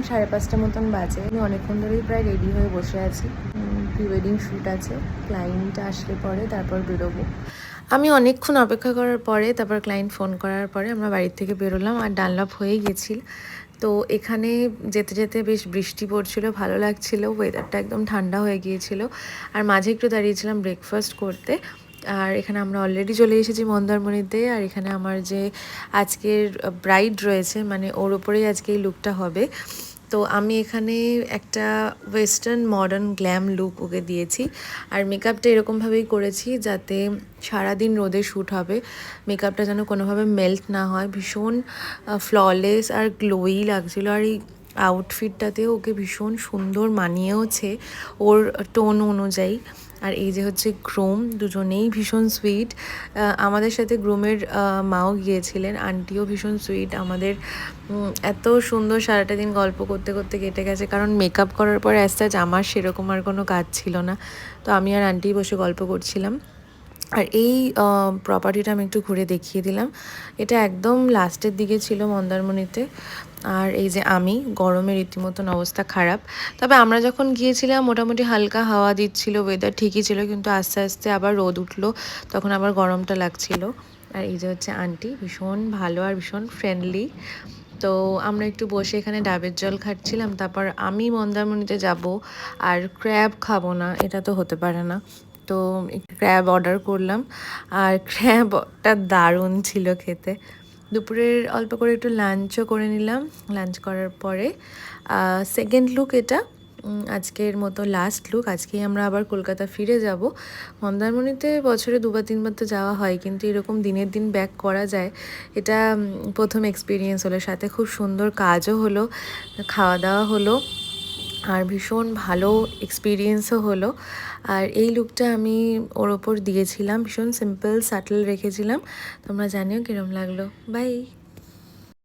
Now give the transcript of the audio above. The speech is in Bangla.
5:30 মতন বাজে। আমি অনেকক্ষণ ধরেই প্রায় রেডি হয়ে বসে আছি। প্রি ওয়েডিং শ্যুট আছে, ক্লায়েন্ট আসলে পরে তারপর বেরোবো। আমি অনেকক্ষণ অপেক্ষা করার পরে তারপর ক্লায়েন্ট ফোন করার পরে আমরা বাড়ির থেকে বেরোলাম, আর ডানলপ হয়ে গেছিল। তো এখানে যেতে যেতে বেশ বৃষ্টি পড়ছিল, ভালো লাগছিল, ওয়েদারটা একদম ঠান্ডা হয়ে গিয়েছিল। আর মাঝে একটু দাঁড়িয়েছিলাম ব্রেকফাস্ট করতে। আর এখানে আমরা অলরেডি চলে এসেছি মন্দারমণিতে। আর এখানে আমার যে আজকের ব্রাইড রয়েছে, মানে ওর ওপরেই আজকে এই লুকটা হবে। তো আমি এখানে একটা ওয়েস্টার্ন মডার্ন গ্ল্যাম লুক ওকে দিয়েছি। আর মেকআপটা এরকমভাবেই করেছি যাতে সারাদিন রোদে শ্যুট হবে, মেকআপটা যেন কোনোভাবে মেল্ট না হয়। ভীষণ ফ্ললেস আর গ্লোই লাগছিলো। আর এই আউটফিটটাতেও ওকে ভীষণ সুন্দর মানিয়েওছে ওর টোন অনুযায়ী। আর এই যে হচ্ছে গ্রুম, দুজনেই ভীষণ সুইট। আমাদের সাথে গ্রুমের মাও গিয়েছিলেন, আন্টিও ভীষণ সুইট। আমাদের এত সুন্দর সারাটা দিন গল্প করতে করতে কেটে গেছে, কারণ মেকআপ করার পর অ্যাজ আমার সেরকম আর কোনো কাজ ছিল না। তো আমি আর আন্টি বসে গল্প করছিলাম। আর এই প্রপার্টিটা আমি একটু ঘুরে দেখিয়ে দিলাম। এটা একদম লাস্টের দিকে ছিল মন্দারমণিতে। আর এই যে আমি, গরমে রীতিমতন অবস্থা খারাপ। তবে আমরা যখন গিয়েছিলাম মোটামুটি হালকা হাওয়া দিচ্ছিল, ওয়েদার ঠিকই ছিল, কিন্তু আস্তে আস্তে আবার রোদ উঠলো, তখন আবার গরমটা লাগছিল। আর এই যে হচ্ছে আন্টি, ভীষণ ভালো আর ভীষণ ফ্রেন্ডলি। তো আমরা একটু বসে এখানে ডাবের জল খাচ্ছিলাম। তারপর আমি মন্দারমণিতে যাব আর ক্র্যাব খাবো না, এটা তো হতে পারে না। তো একটু ক্র্যাব অর্ডার করলাম, আর ক্র্যাবটা দারুণ ছিল খেতে। দুপুরের অল্প করে একটু লাঞ্চও করে নিলাম। লাঞ্চ করার পরে সেকেন্ড লুক এটা, আজকের মতো লাস্ট লুক। আজকেই আমরা আবার কলকাতা ফিরে যাব। মন্দারমণিতে বছরে 2-3বার তো যাওয়া হয়, কিন্তু এরকম দিনের দিন ব্যাক করা যায়, এটা প্রথম এক্সপিরিয়েন্স হলো। সাথে খুব সুন্দর কাজও হলো, খাওয়া দাওয়া হলো, আর ভীষণ ভালো এক্সপিরিয়েন্সও হলো। আর এই লুকটা আমি ওর ওপর দিয়েছিলাম, ভীষণ সিম্পল সাটল রেখেছিলাম। তোমরা জানিও কীরকম লাগলো। বাই।